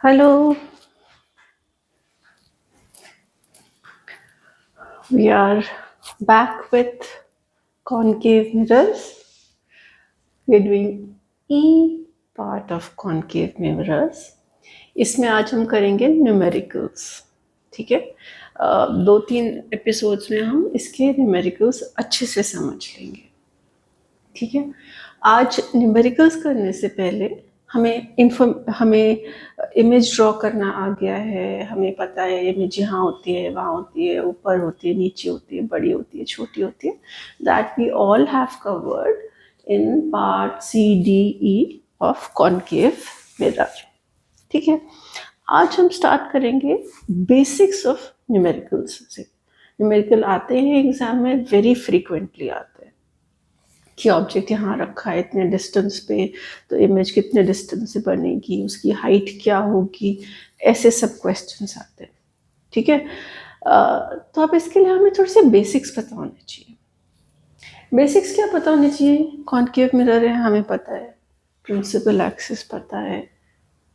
Hello, we are back with concave mirrors. We are doing E part of concave mirrors. इसमें आज हम करेंगे numericals. ठीक है. 2-3 एपिसोड्स में हम इसके न्यूमेरिकल्स अच्छे से समझ लेंगे. ठीक है. आज न्यूमेरिकल्स करने से पहले हमें इमेज ड्रॉ करना आ गया है. हमें पता है इमेज यहाँ होती है, वहाँ होती है, ऊपर होती है, नीचे होती है, बड़ी होती है, छोटी होती है. That we all have covered in part C, D, E of concave mirror. ठीक है. आज हम स्टार्ट करेंगे बेसिक्स ऑफ न्यूमेरिकल्स से. न्यूमेरिकल आते हैं एग्जाम में, वेरी फ्रीक्वेंटली आते हैं कि ऑब्जेक्ट यहाँ रखा है इतने डिस्टेंस पे, तो इमेज कितने डिस्टेंस से बनेगी, उसकी हाइट क्या होगी, ऐसे सब क्वेश्चंस आते हैं. ठीक है. तो अब इसके लिए हमें थोड़े से बेसिक्स पता होने चाहिए. बेसिक्स क्या पता होने चाहिए? कॉनकेव मिरर है, हमें पता है. प्रिंसिपल एक्सिस पता है.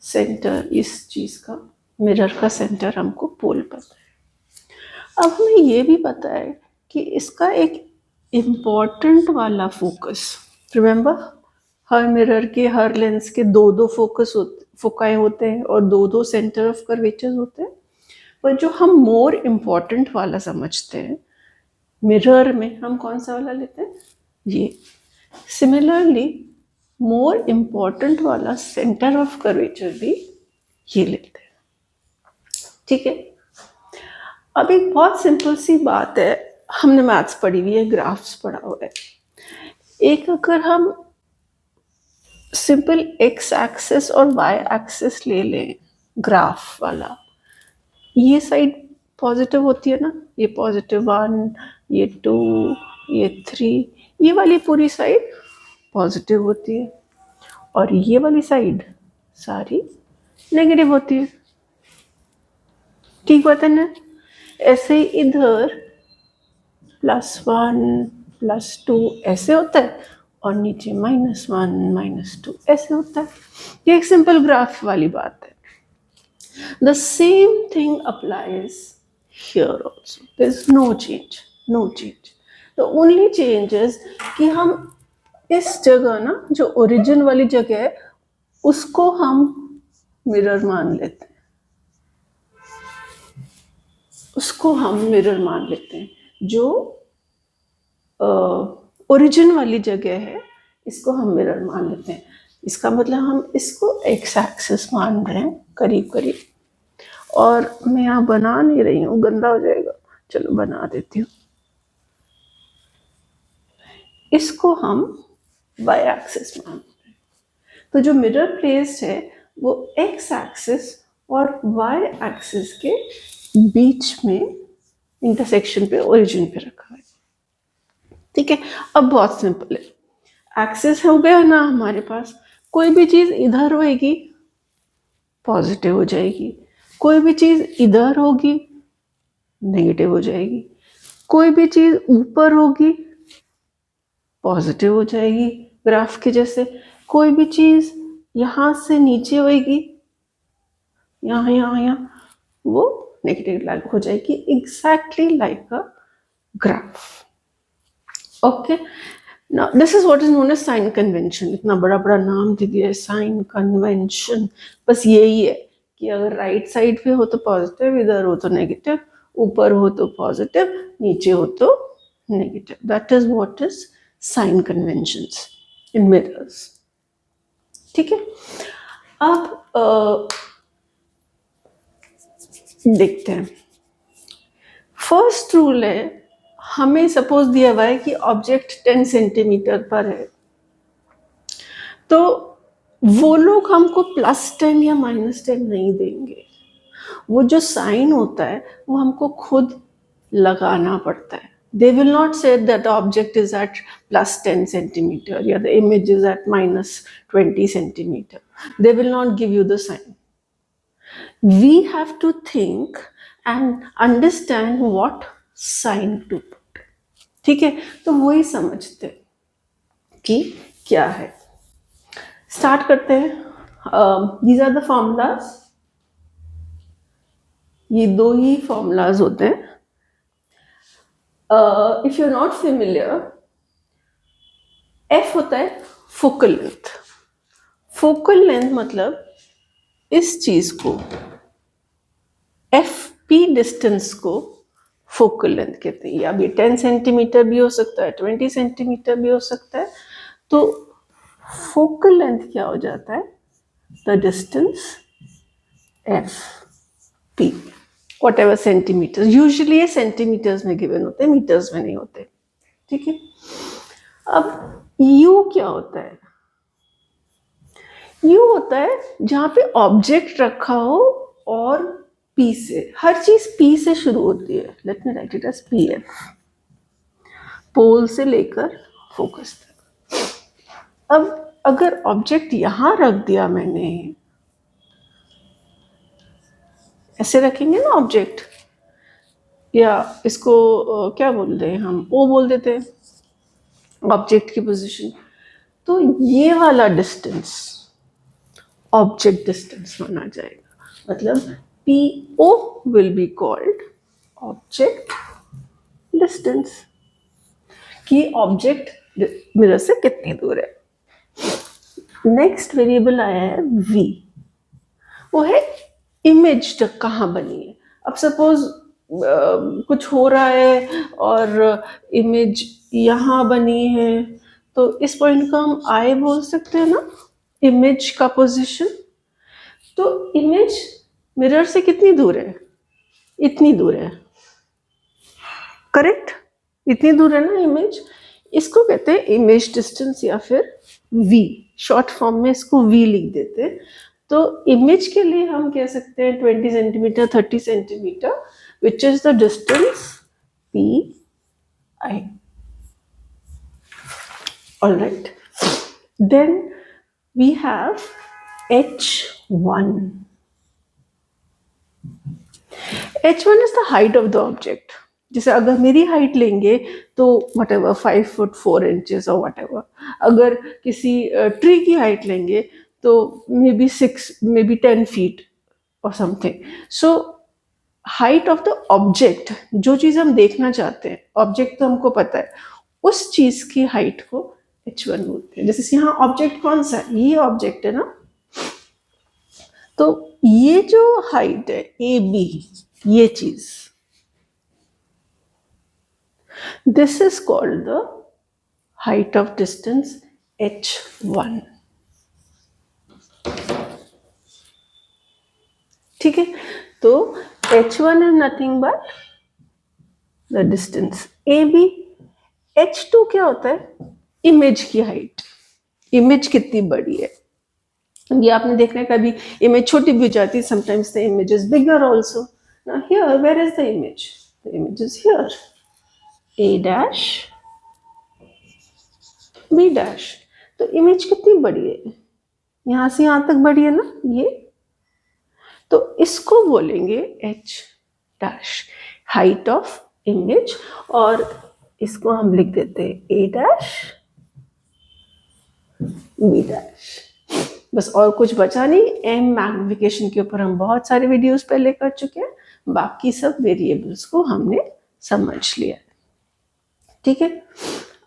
सेंटर, इस चीज़ का मिरर का सेंटर हमको पोल पता है. अब हमें ये भी पता है कि इसका एक इम्पॉर्टेंट वाला फोकस, रिमेंबर, हर मिरर के, हर लेंस के दो फोकाई होते हैं और दो सेंटर ऑफ कर्वेचर होते हैं. पर जो हम मोर इम्पॉर्टेंट वाला समझते हैं मिरर में, हम कौन सा वाला लेते हैं? ये. सिमिलरली मोर इम्पॉर्टेंट वाला सेंटर ऑफ कर्वेचर भी ये लेते हैं. ठीक है. अब एक बहुत सिंपल सी बात है, हमने मैथ्स पढ़ी हुई है, ग्राफ्स पढ़ा हुआ है. एक अगर हम सिंपल एक्स एक्सिस और वाई एक्सिस ले लें, ग्राफ वाला, ये साइड पॉजिटिव होती है ना, ये +1, ये 2, ये 3, ये वाली पूरी साइड पॉजिटिव होती है और ये वाली साइड सारी नेगेटिव होती है. ठीक बात है ना? ऐसे ही इधर +1, +2 ऐसे होता है और नीचे -1, -2 ऐसे होता है. ये एक सिंपल ग्राफ वाली बात है. The same thing applies here also. There is no change. The only change is कि हम इस जगह ना, जो ओरिजिन वाली जगह है, उसको हम मिरर मान लेते हैं. जो ओरिजिन वाली जगह है, इसको हम मिरर मान लेते हैं. इसका मतलब हम इसको एक्स एक्सिस मान रहे हैं करीब करीब. और मैं यहाँ बना नहीं रही हूँ, गंदा हो जाएगा. चलो बना देती हूँ. इसको हम वाई एक्सिस मान रहे हैं. तो जो मिरर प्लेस्ड है वो एक्स एक्सिस और वाई एक्सिस के बीच में, इंटरसेक्शन पे, ओरिजिन पे रखा है. ठीक है. अब बहुत सिंपल है. एक्सिस हो गया ना हमारे पास. कोई भी चीज़ इधर होएगी पॉजिटिव हो जाएगी, कोई भी चीज़ इधर होगी नेगेटिव हो जाएगी, कोई भी चीज़ ऊपर होगी पॉजिटिव हो जाएगी ग्राफ के जैसे, कोई भी चीज़ यहाँ से नीचे होएगी, यहाँ, वो नेगेटिव हो जाएगी. Exactly like a graph. Okay. Now, this is what is known as sign convention. इतना बड़ा बड़ा नाम दे दिया है, साइन कन्वेंशन. बस यही है कि अगर राइट साइड पे हो तो पॉजिटिव, इधर हो तो नेगेटिव, ऊपर हो तो पॉजिटिव, नीचे हो तो negative. That is what is sine conventions in mirrors. ठीक है. अब देखते हैं. फर्स्ट रूल है, हमें सपोज दिया हुआ है कि ऑब्जेक्ट 10 सेंटीमीटर पर है, तो वो लोग हमको +10 या -10 नहीं देंगे. वो जो साइन होता है वो हमको खुद लगाना पड़ता है. They will not say that the object is at +10 centimeter या the image is at -20 centimeter. They will not give you the sign. We have to think and understand what sign to put. ठीक है. तो वही समझते कि क्या है. Start करते हैं. These are the formulas. ये दो ही फॉर्मूलाज होते हैं. If you are not familiar, F होता है फोकल लेंथ. फोकल लेंथ मतलब इस चीज को, एफ पी डिस्टेंस को फोकल लेंथ कहते हैं. या भी 10 सेंटीमीटर भी हो सकता है, 20 सेंटीमीटर भी हो सकता है. तो फोकल लेंथ क्या हो जाता है? The distance F P, what ever centimetre. Usually ये सेंटीमीटर्स में गिवन होते हैं, मीटर्स में नहीं होते. ठीक है. अब यू क्या होता है? यू होता है जहां पे ऑब्जेक्ट रखा हो और पी से, हर चीज पी से शुरू होती है. Let me write it as P F. Pole से लेकर फोकस तक. अब अगर ऑब्जेक्ट यहां रख दिया मैंने, ऐसे रखेंगे ना ऑब्जेक्ट, या इसको क्या बोल रहे हैं हम, ओ बोल देते हैं ऑब्जेक्ट की पोजीशन. तो ये वाला डिस्टेंस ऑब्जेक्ट डिस्टेंस माना जाएगा. मतलब P O will be called object distance, कि ऑब्जेक्ट मिरर से कितनी दूर है. नेक्स्ट वेरिएबल आया है v. वो है इमेज तक कहाँ बनी है. अब सपोज कुछ हो रहा है और इमेज यहाँ बनी है, तो इस पॉइंट को हम आई बोल सकते हैं ना, इमेज का पोजीशन. तो इमेज मिरर से कितनी दूर है? इतनी दूर है. करेक्ट, इतनी दूर है ना इमेज. इसको कहते हैं इमेज डिस्टेंस या फिर v. शॉर्ट फॉर्म में इसको v लिख देते हैं. तो इमेज के लिए हम कह सकते हैं 20 centimetre, 30 centimetre, which is the distance P I. All right. Then we have h1. h1 is the height of the object. जैसे अगर मेरी हाइट लेंगे तो वट एवर 5 फुट 4 इंचेस और वट एवर. अगर किसी ट्री की हाइट लेंगे तो maybe 6, maybe 10 feet और something. So height of the object, जो चीज़ हम देखना चाहते हैं, ऑब्जेक्ट तो हमको पता है, उस चीज़ की हाइट को h1 बोलते हैं. जैसे यहाँ ऑब्जेक्ट कौन सा है? ये ऑब्जेक्ट है ना. तो ये जो हाइट है ए बी, ये चीज़, this is called the height of distance h1. ठीक है. तो h1 is nothing but the distance ab. h2 क्या होता है? इमेज की हाइट. इमेज कितनी बड़ी है, ये आपने देखना है. कभी इमेज छोटी भी हो जाती है, sometimes the image is bigger also. Now here where is the image? The image is here, a dash b dash. तो इमेज कितनी बड़ी है? यहां से यहां तक बड़ी है ना ये. तो इसको बोलेंगे h dash, height of image. और इसको हम लिख देते हैं a dash b dash. बस और कुछ बचा नहीं. एम मैग्निफिकेशन के ऊपर हम बहुत सारे वीडियोस पहले कर चुके हैं. बाकी सब वेरिएबल्स को हमने समझ लिया. ठीक है.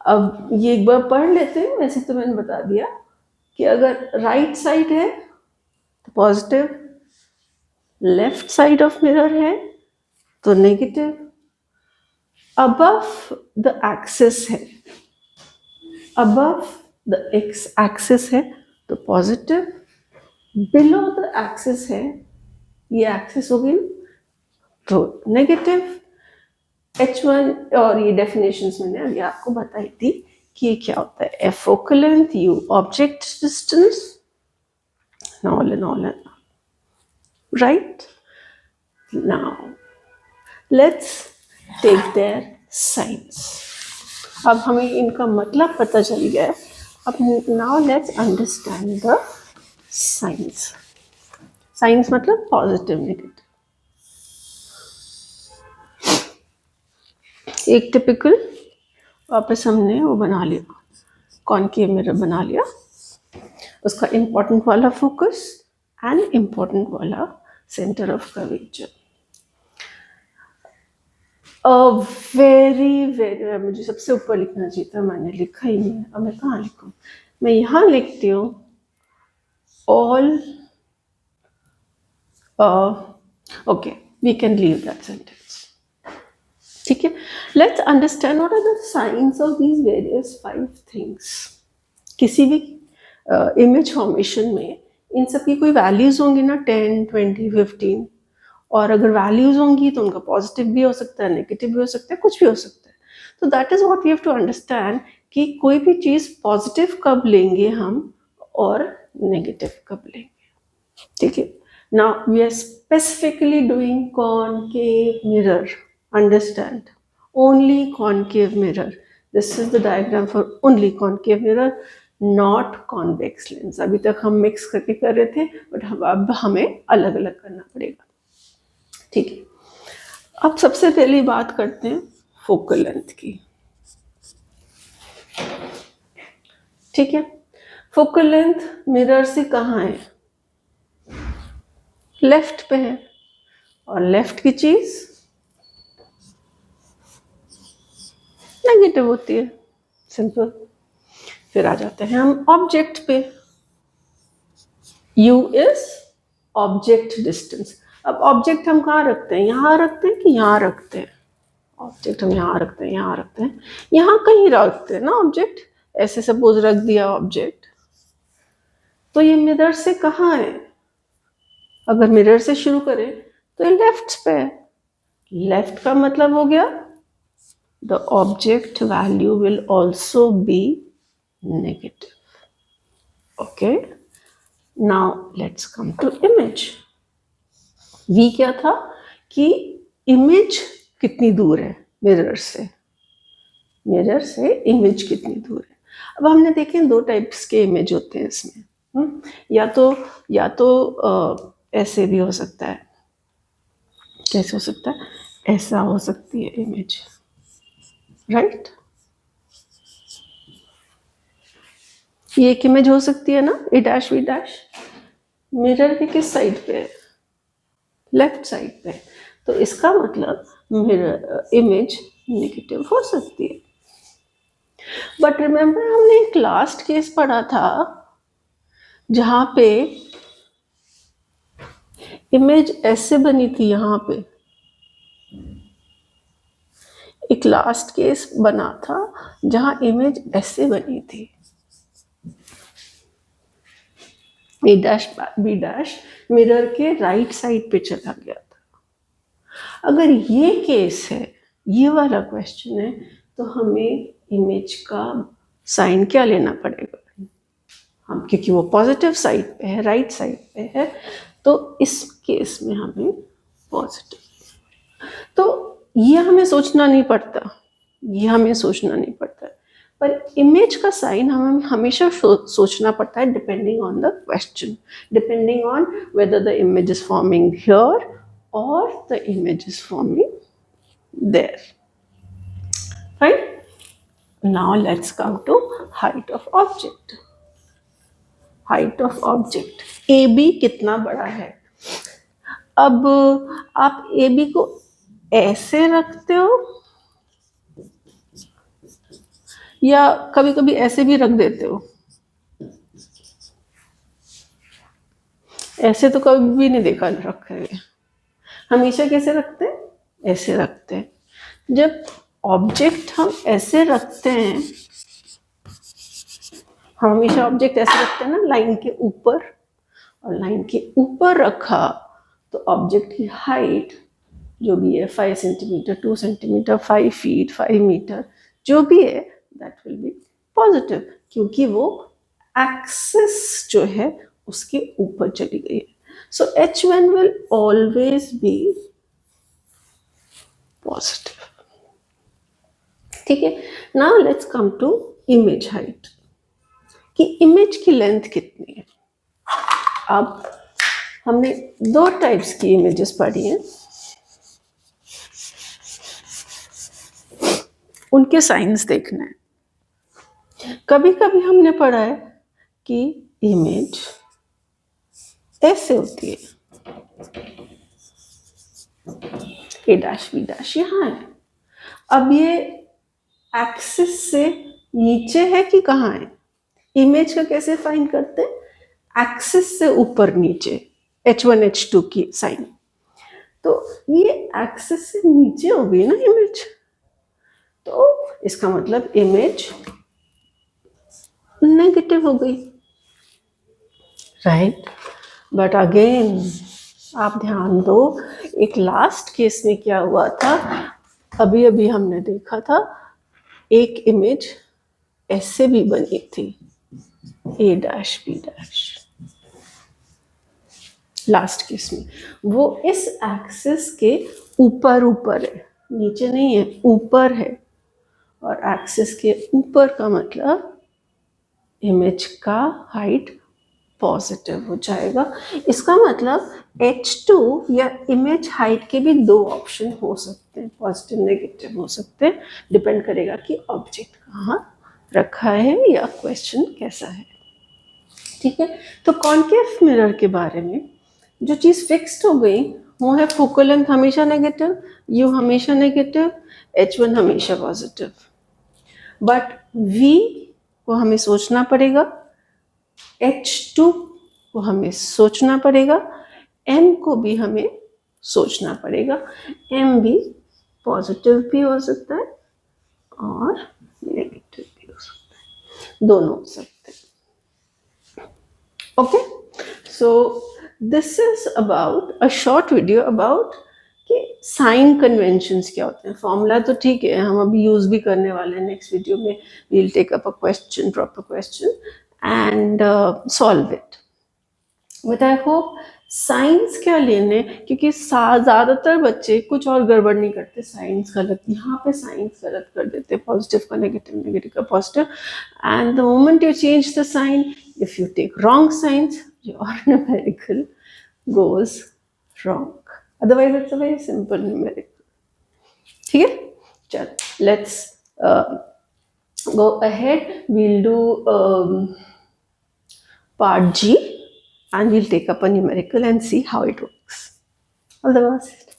अब ये एक बार पढ़ लेते हैं. वैसे तो मैंने बता दिया कि अगर राइट साइड है तो positive, left side of mirror है तो नेगेटिव, अबव द एक्सिस है, अबव द एक्स एक्सिस है तो पॉजिटिव, बिलो द एक्सिस है, ये एक्सिस हो गई तो नेगेटिव. h1 और ये डेफिनेशंस मैंने अभी आपको बताई थी कि ये क्या होता है. f focal length, u object distance, and all and all and all. Right? Now let's take their signs. अब हमें इनका मतलब पता चल गया है. अब now let's understand the signs. Signs मतलब पॉजिटिव, नेगेटिव. एक टिपिकल वापस हमने वो बना लिया, कॉनकेव मिरर बना लिया. उसका इम्पोर्टेंट वाला फोकस एंड इम्पोर्टेंट वाला centre of curvature. Very very, मुझे सबसे ऊपर लिखना चाहिए था, मैंने लिखा ही नहीं है। अब मैं कहाँ लिखूँ? मैं यहाँ लिखती हूँ all. Okay, we can leave that sentence. ठीक है, let's understand what are the signs of these various 5 things. किसी भी इमेज फॉर्मेशन में इन सब की कोई वैल्यूज होंगी ना, 10, 20, 15, और अगर वैल्यूज होंगी तो उनका पॉजिटिव भी हो सकता है, नेगेटिव भी हो सकता है, कुछ भी हो सकता है। तो that is what we have to understand कि कोई भी चीज़ पॉजिटिव कब लेंगे हम और नेगेटिव कब लेंगे। ठीक है, now we are specifically doing concave mirror. Understand, only concave mirror. This is the diagram for only concave mirror, not convex lens. अभी तक हम मिक्स करके कर रहे थे, बट अब हमें अलग अलग करना पड़ेगा। ठीक है, अब सबसे पहली बात करते हैं फोकल लेंथ की। ठीक है, फोकल लेंथ मिरर से कहाँ है? लेफ्ट पे है, और लेफ्ट की चीज नेगेटिव होती है, सिंपल। फिर आ जाते हैं हम ऑब्जेक्ट पे। U is object distance. अब ऑब्जेक्ट हम कहाँ रखते हैं? यहाँ रखते हैं कि यहाँ रखते हैं? ऑब्जेक्ट हम यहाँ रखते हैं, यहाँ रखते हैं, यहाँ कहीं रखते हैं ना ऑब्जेक्ट। ऐसे सपोज रख दिया ऑब्जेक्ट, तो ये मिरर से कहाँ है? अगर मिरर से शुरू करें तो ये लेफ्ट पे है। लेफ्ट का मतलब हो गया the object value will also be negative. Okay, now let's come to image. V क्या था कि इमेज कितनी दूर है मिरर से? मिरर से इमेज कितनी दूर है? अब हमने देखे 2 टाइप्स के इमेज होते हैं इसमें। या तो ऐसे भी हो सकता है। कैसे हो सकता है? ऐसा हो सकती है इमेज, राइट? ये एक इमेज हो सकती है ना, A dash B dash. Mirror के किस साइड पे है? लेफ्ट साइड पे। तो इसका मतलब मिरर इमेज नेगेटिव हो सकती है। बट रिमेम्बर, हमने एक लास्ट केस पढ़ा था जहां पे इमेज ऐसे बनी थी। यहाँ पे एक लास्ट केस बना था जहां इमेज ऐसे बनी थी। A dash B dash mirror के राइट साइड पे चला गया था। अगर ये केस है, ये वाला क्वेश्चन है, तो हमें इमेज का साइन क्या लेना पड़ेगा? हम, क्योंकि वो पॉजिटिव साइड पे है, राइट साइड पे है, तो इस केस में हमें पॉजिटिव। तो ये हमें सोचना नहीं पड़ता, ये हमें सोचना नहीं पड़ता, पर इमेज का साइन हमें हमेशा सोचना पड़ता है, depending on the question, depending on whether the image is forming here और the image is forming there. Right, now let's come to height of object. Height of object AB कितना बड़ा है? अब आप AB को ऐसे रखते हो या कभी कभी ऐसे भी रख देते हो? ऐसे तो कभी भी नहीं देखा रखे हुए। हमेशा कैसे रखते हैं? ऐसे रखते हैं। जब ऑब्जेक्ट हम ऐसे रखते हैं, हम हमेशा ऑब्जेक्ट ऐसे रखते हैं ना, लाइन के ऊपर, और लाइन के ऊपर रखा तो ऑब्जेक्ट की हाइट जो भी है 5 सेंटीमीटर, 2 सेंटीमीटर, 5 फीट, 5 मीटर, जो भी है, दैट विल बी पॉजिटिव, क्योंकि वो एक्सिस जो है उसके ऊपर चली गई है। So H1 will always be positive. ठीक है, now let's come to image height, कि इमेज की लेंथ कितनी है। अब हमने 2 टाइप्स की इमेजेस पढ़ी हैं, उनके साइंस देखना है। कभी कभी हमने पढ़ा है कि इमेज ऐसे होती है, A डैश B डैश यहाँ है, अब ये एक्सिस से नीचे है कि कहाँ है? इमेज का कैसे फाइंड करते हैं? एक्सिस से ऊपर नीचे, H1 H2 की साइन। तो ये एक्सिस से नीचे हो गई ना इमेज, तो इसका मतलब इमेज नेगेटिव हो गई, राइट। बट अगेन आप ध्यान दो, एक लास्ट केस में क्या हुआ था, अभी अभी हमने देखा था, एक इमेज ऐसे भी बनी थी, A dash B dash, last case में वो इस एक्सिस के ऊपर ऊपर है, नीचे नहीं है, ऊपर है। और एक्सिस के ऊपर का मतलब इमेज का हाइट पॉजिटिव हो जाएगा। इसका मतलब H2 या इमेज हाइट के भी दो ऑप्शन हो सकते हैं, पॉजिटिव नेगेटिव हो सकते हैं, डिपेंड करेगा कि ऑब्जेक्ट कहाँ रखा है या क्वेश्चन कैसा है, ठीक है। तो कॉन्केव मिरर के बारे में जो चीज़ फिक्स्ड हो गई वो है फोकल लेंथ हमेशा नेगेटिव, यू हमेशा नेगेटिव, H1 हमेशा पॉजिटिव। बट V को हमें सोचना पड़ेगा, H2 को हमें सोचना पड़ेगा, M को भी हमें सोचना पड़ेगा। M भी पॉजिटिव भी हो सकता है और नेगेटिव भी हो सकता है, दोनों हो सकते हैं। Okay, so this is about a short video about कि साइन कन्वेंशंस क्या होते हैं। फॉर्मूला तो ठीक है, हम अभी यूज भी करने वाले हैं, नेक्स्ट वीडियो में we will take up a question, proper question and solve it. But I hope signs क्या लेने, क्योंकि ज़्यादातर बच्चे कुछ और गड़बड़ नहीं करते, साइंस गलत, यहाँ पे साइंस गलत कर देते, पॉजिटिव का नेगेटिव, नेगेटिव का positive, and the moment you change the sign, if you take wrong signs, your numerical goes wrong. Otherwise, it's a very simple numerical. ठीक है, चल let's go ahead. We'll do part G and we'll take up a numerical and see how it works. All the best.